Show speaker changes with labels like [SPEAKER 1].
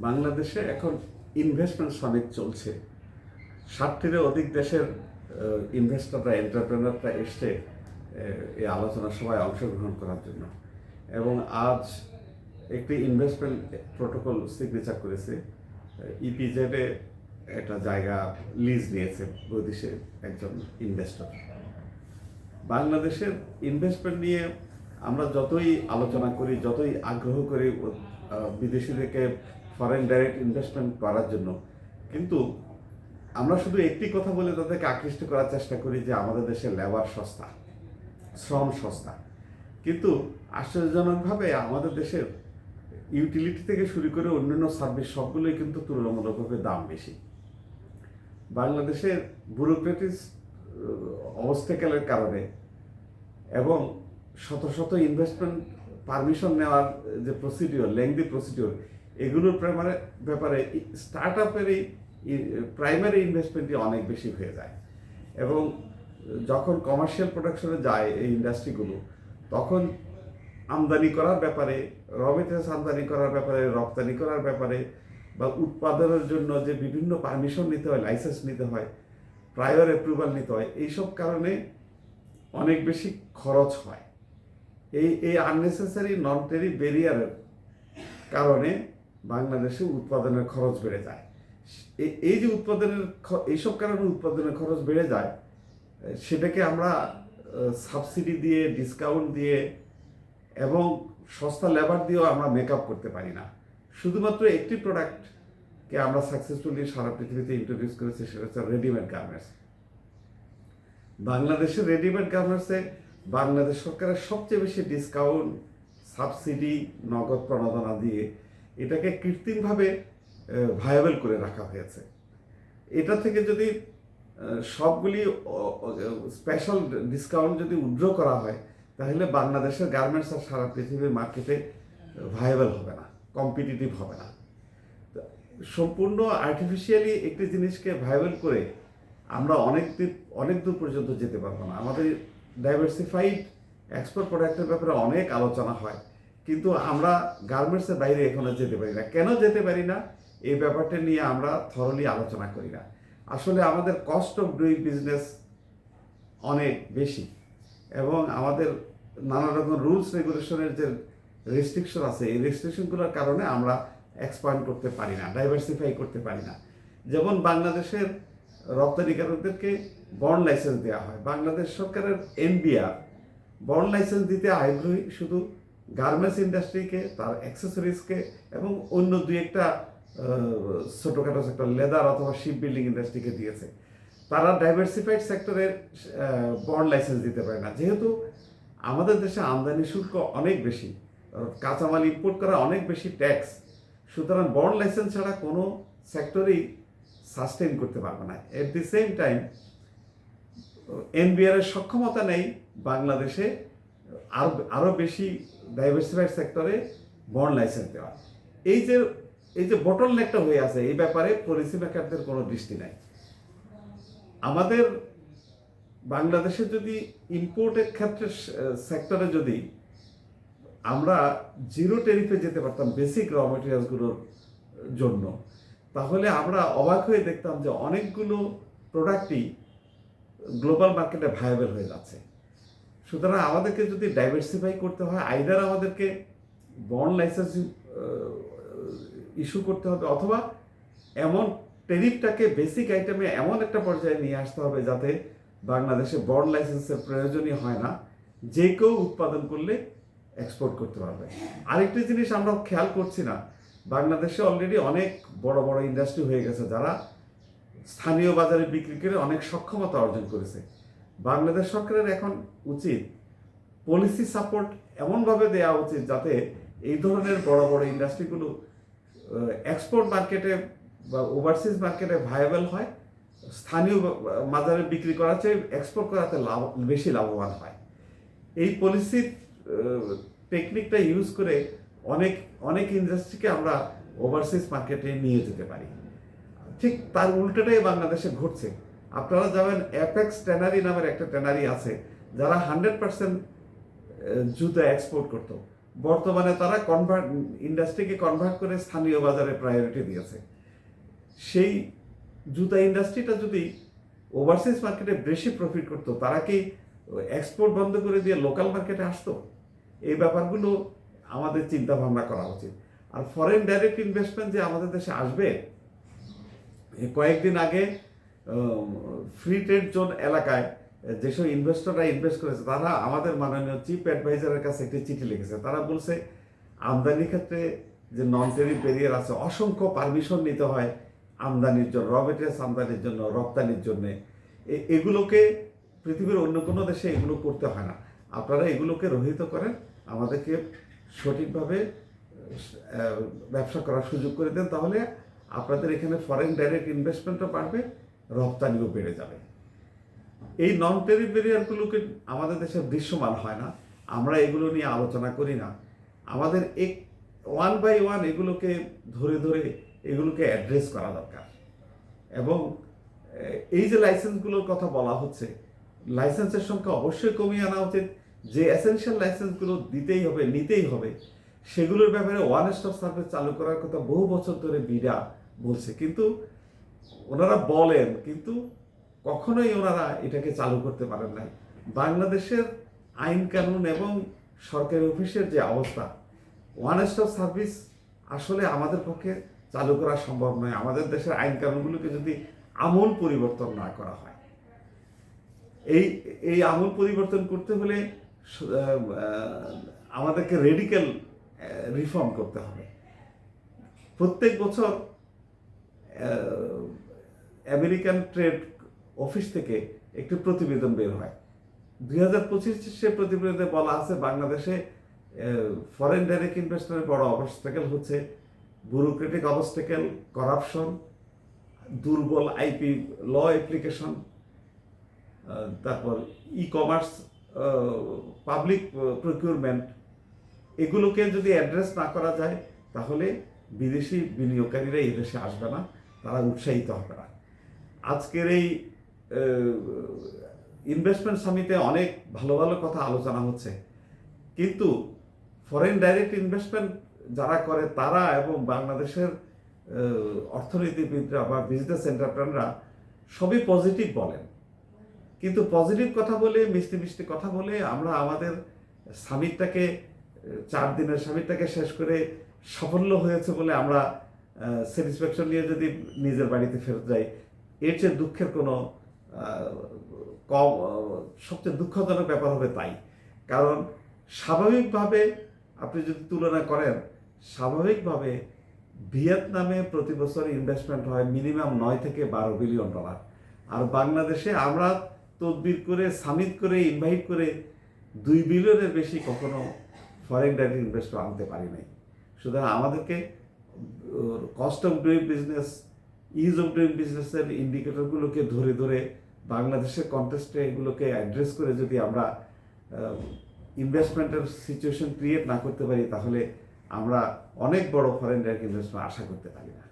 [SPEAKER 1] বাংলাদেশে এখন investment summit চলছে। 60টিরও অধিক দেশের ইনভেস্টররা, এন্টারপ্রেনাররা এসছে এই আলোচনা সভায় অংশগ্রহণ করার জন্য। এবং আজ একটি ইনভেস্টমেন্ট প্রোটোকল সিগনেচার করেছে। ইপিজেডে একটা জায়গা লিজ নিয়েছে বৈদেশিক একজন ইনভেস্টর। বাংলাদেশের ইনভেস্টমেন্ট নিয়ে আমরা যতই আলোচনা করি, যতই আগ্রহ করি বিদেশিদেরকে ফরেন ডাইরেক্ট ইনভেস্টমেন্ট করার জন্য, কিন্তু আমরা শুধু একটি কথা বলে তাদেরকে আকৃষ্ট করার চেষ্টা করি যে আমাদের দেশে লেবার সস্তা, শ্রম সস্তা। কিন্তু আশ্চর্যজনকভাবে আমাদের দেশের ইউটিলিটি থেকে শুরু করে অন্যান্য সার্ভিস সবগুলোই কিন্তু তুলনামূলকভাবে দাম বেশি। বাংলাদেশের ব্যুরোক্রেটিক অবস্টেকেলের কারণে এবং শত শত ইনভেস্টমেন্ট পারমিশন নেওয়ার যে প্রসিডিওর, লেংদি প্রসিডিওর, এগুলোর ব্যাপারে স্টার্ট আপেরই প্রাইমারি ইনভেস্টমেন্টই অনেক বেশি হয়ে যায়। এবং যখন কমার্শিয়াল প্রোডাকশনে যায় এই ইন্ডাস্ট্রিগুলো, তখন আমদানি করার ব্যাপারে, র মেটেরিয়ালস আমদানি করার ব্যাপারে, রপ্তানি করার ব্যাপারে বা উৎপাদনের জন্য যে বিভিন্ন পারমিশন নিতে হয়, লাইসেন্স নিতে হয়, প্রায়র অ্যাপ্রুভাল নিতে হয়, এইসব কারণে অনেক বেশি খরচ হয়। এই আননেসেসারি নন টেরিফ ব্যারিয়ারের কারণে বাংলাদেশে উৎপাদনের খরচ বেড়ে যায়। এই যে এইসব কারণে উৎপাদনের খরচ বেড়ে যায়, সেটাকে আমরা সাবসিডি দিয়ে, ডিসকাউন্ট দিয়ে এবং সস্তা লেবার দিয়েও আমরা মেকআপ করতে পারি না। শুধুমাত্র একটি প্রোডাক্টকে আমরা সাকসেসফুলি সারা পৃথিবীতে ইন্ট্রোডিউস করেছি, সেটা হচ্ছে রেডিমেড গার্মেন্টস। বাংলাদেশের রেডিমেড গার্মেন্টসে বাংলাদেশ সরকারের সবচেয়ে বেশি ডিসকাউন্ট, সাবসিডি, নগদ প্রণোদনা দিয়ে এটাকে কৃত্রিমভাবে ভায়াবল করে রাখা হয়েছে। এটা থেকে যদি সবগুলি স্পেশাল ডিসকাউন্ট যদি উইথড্র করা হয়, তাহলে বাংলাদেশের গার্মেন্টস আর সারা পৃথিবীর মার্কেটে ভায়াবল হবে না, কম্পিটিটিভ হবে না। সম্পূর্ণ আর্টিফিশিয়ালি একটি জিনিসকে ভায়াবল করে আমরা অনেক দূর পর্যন্ত যেতে পারবো না। আমাদের ডাইভার্সিফাইড এক্সপোর্ট প্রোডাক্টের ব্যাপারে অনেক আলোচনা হয়, কিন্তু আমরা গার্মেন্টসের বাইরে এখনো যেতে পারি না। কেন যেতে পারি না, এই ব্যাপারটা নিয়ে আমরা থরলি আলোচনা করি না। আসলে আমাদের কস্ট অফ ডুইং বিজনেস অনেক বেশি এবং আমাদের নানা রকম রুলস রেগুলেশনের যে রেস্ট্রিকশন আছে, এই রেস্ট্রিকশনগুলোর কারণে আমরা এক্সপ্যান্ড করতে পারি না, ডাইভার্সিফাই করতে পারি না। যেমন বাংলাদেশের রপ্তানিকারকদেরকে বন্ড লাইসেন্স দেওয়া হয়। বাংলাদেশ সরকারের এনবিআর বন্ড লাইসেন্স দিতে আগ্রহী শুধু গার্মেন্টস ইন্ডাস্ট্রিকে, তার অ্যাক্সেসরিজকে এবং অন্য দুই একটা ছোটোখাটো সেক্টর, লেদার অথবা শিপ বিল্ডিং ইন্ডাস্ট্রিকে দিয়েছে। তারা ডাইভার্সিফাইড সেক্টরের বন্ড লাইসেন্স দিতে পারে না, যেহেতু আমাদের দেশে আমদানি শুল্ক অনেক বেশি, কাঁচামাল ইম্পোর্ট করা অনেক বেশি ট্যাক্স। সুতরাং বন্ড লাইসেন্স ছাড়া কোনো সেক্টরেই সাস্টেইন করতে পারবে না। এট দি সেম টাইম এনবিআর এর সক্ষমতা নেই বাংলাদেশে আরও বেশি ডাইভার্সিফাইড সেক্টরে বন্ড লাইসেন্স দেওয়া। এই যে বটল নেকটা হয়ে আছে, এই ব্যাপারে পলিসি মেকারদের কোনো দৃষ্টি নাই। আমাদের বাংলাদেশে যদি ইম্পোর্টের ক্ষেত্রে সেক্টরে যদি আমরা জিরো ট্যারিফে যেতে পারতাম বেসিক র মেটেরিয়ালসগুলোর জন্য, তাহলে আমরা অবাক হয়ে দেখতাম যে অনেকগুলো প্রোডাক্টই গ্লোবাল মার্কেটে ভায়াবল হয়ে যাচ্ছে। সুতরাং আমাদেরকে যদি ডাইভার্সিফাই করতে হয়, আইদার আমাদেরকে বন্ড লাইসেন্স ইস্যু করতে হবে, অথবা এমন ট্যারিফটাকে বেসিক আইটেমে এমন একটা পর্যায়ে নিয়ে আসতে হবে যাতে বাংলাদেশে বন্ড লাইসেন্সের প্রয়োজনই হয় না, যে কেউ উৎপাদন করলে এক্সপোর্ট করতে পারবে। আরেকটি জিনিস আমরা খেয়াল করছি না, বাংলাদেশে অলরেডি অনেক বড় বড় ইন্ডাস্ট্রি হয়ে গেছে যারা স্থানীয় বাজারে বিক্রি করে অনেক সক্ষমতা অর্জন করেছে। বাংলাদেশ সরকারের এখন উচিত পলিসি সাপোর্ট এমনভাবে দেওয়া উচিত যাতে এই ধরনের বড় বড় ইন্ডাস্ট্রিগুলো এক্সপোর্ট মার্কেটে বা ওভারসিজ মার্কেটে ভায়াবল হয়, স্থানীয় বাজারে বিক্রি করার চেয়ে এক্সপোর্ট করাতে বেশি লাভবান হয়। এই পলিসির টেকনিকটা ইউজ করে অনেক ইন্ডাস্ট্রিকে আমরা ওভারসিজ মার্কেটে নিয়ে যেতে পারি। ঠিক তার উল্টোটাই বাংলাদেশে ঘটছে। আপনারা যাবেন, অ্যাপেক্স ট্যানারি নামের একটা ট্যানারি আছে যারা 100% জুতা এক্সপোর্ট করতো। বর্তমানে তারা ইন্ডাস্ট্রিকে কনভার্ট করে স্থানীয় বাজারে প্রায়োরিটি দিয়েছে। সেই জুতা ইন্ডাস্ট্রিটা যদি ওভারসিজ মার্কেটে বেশি প্রফিট করতো, তারা কি এক্সপোর্ট বন্ধ করে দিয়ে লোকাল মার্কেটে আসতো? এই ব্যাপারগুলো আমাদের চিন্তা ভাবনা করা উচিত। আর ফরেন ডাইরেক্ট ইনভেস্টমেন্ট যে আমাদের দেশে আসবে, কয়েকদিন আগে ফ্রি ট্রেড জোন এলাকায় যেসব ইনভেস্টররা ইনভেস্ট করেছে, তারা আমাদের মাননীয় চিফ অ্যাডভাইজারের কাছে একটি চিঠি লিখেছে। তারা বলছে আমদানির ক্ষেত্রে যে নন ট্যারিফ ব্যারিয়ার আছে, অসংখ্য পারমিশন নিতে হয় আমদানির জন্য, র মেটেরিয়ালস আমদানির জন্য, রপ্তানির জন্য। এগুলোকে পৃথিবীর অন্য কোনো দেশে এগুলো করতে হয় না। আপনারা এগুলোকে রহিত করেন, আমাদেরকে সঠিকভাবে ব্যবসা করার সুযোগ করে দেন, তাহলে আপনাদের এখানে ফরেন ডাইরেক্ট ইনভেস্টমেন্টও বাড়বে, রপ্তানিও বেড়ে যাবে। এই নন ট্যারিফ ব্যারিয়ারগুলোকে আমাদের দেশে দৃশ্যমান হয় না, আমরা এগুলো নিয়ে আলোচনা করি না। আমাদের ওয়ান বাই ওয়ান এগুলোকে ধরে ধরে এগুলোকে অ্যাড্রেস করা দরকার। এবং এই যে লাইসেন্সগুলোর কথা বলা হচ্ছে, লাইসেন্সের সংখ্যা অবশ্যই কমিয়ে আনা উচিত। যে এসেনশিয়াল লাইসেন্সগুলো দিতেই হবে, নিতেই হবে, সেগুলোর ব্যাপারে ওয়ান স্টপ সার্ভিস চালু করার কথা বহু বছর ধরে বিডা বলছে, কিন্তু ওনারা বলেন, কিন্তু কখনোই ওনারা এটাকে চালু করতে পারেন নাই। বাংলাদেশের আইন কানুন এবং সরকারি অফিসের যে অবস্থা, ওয়ান স্টপ সার্ভিস আসলে আমাদের পক্ষে চালু করা সম্ভব নয়, আমাদের দেশের আইন কানুনগুলোকে যদি আমূল পরিবর্তন না করা হয়। এই আমূল পরিবর্তন করতে হলে আমাদেরকে রেডিক্যাল রিফর্ম করতে হবে। প্রত্যেক বছর আমেরিকান ট্রেড অফিস থেকে একটি প্রতিবেদন বের হয়। 2025 প্রতিবেদনে বলা আছে বাংলাদেশে ফরেন ডাইরেক্ট ইনভেস্টমেন্টের বড় অবস্টাকেল হচ্ছে ব্যুরোক্রেটিক অবস্টাকেল, করাপশন, দুর্বল আইপি ল অ্যাপ্লিকেশন, তারপর ই কমার্স, পাবলিক প্রকিউরমেন্ট। এগুলোকে যদি অ্যাড্রেস না করা যায়, তাহলে বিদেশি বিনিয়োগকারীরা এই দেশে আসবে না, তারা উৎসাহিত হবে না। আজকের এই ইনভেস্টমেন্ট সামিটে অনেক ভালো ভালো কথা আলোচনা হচ্ছে, কিন্তু ফরেন ডাইরেক্ট ইনভেস্টমেন্ট যারা করে তারা এবং বাংলাদেশের অর্থনীতিবিদরা বা বিজনেস এন্টারপ্রেনাররা সবই পজিটিভ বলেন, কিন্তু পজিটিভ কথা বলে, মিষ্টি মিষ্টি কথা বলে আমরা আমাদের সামিটটাকে, 4 দিনের সামিটটাকে শেষ করে সাফল্য হয়েছে বলে আমরা স্যাটিসফ্যাকশন নিয়ে যদি নিজের বাড়িতে ফেরত যাই, এর চেয়ে দুঃখের কোনো সবচেয়ে দুঃখজনক ব্যাপার হবে তাই। কারণ স্বাভাবিকভাবে আপনি যদি তুলনা করেন, স্বাভাবিকভাবে ভিয়েতনামে প্রতি বছর ইনভেস্টমেন্ট হয় মিনিমাম 9 থেকে 12 বিলিয়ন ডলার, আর বাংলাদেশে আমরা তদবির করে, সামিট করে, ইনভাইট করে 2 বিলিয়নের বেশি কখনো ফরেন ডাইরেক্ট ইনভেস্টর আনতে পারি নাই। সুতরাং আমাদেরকে cost of doing business, is of doing বিজনেসের ইন্ডিকেটরগুলোকে ধরে ধরে বাংলাদেশের কন্টেস্টে এগুলোকে অ্যাড্রেস করে যদি আমরা ইনভেস্টমেন্টের সিচুয়েশন ক্রিয়েট না করতে পারি, তাহলে আমরা অনেক বড় ফরেন ডাইরেক্ট ইনভেস্টমেন্ট আশা করতে পারি না।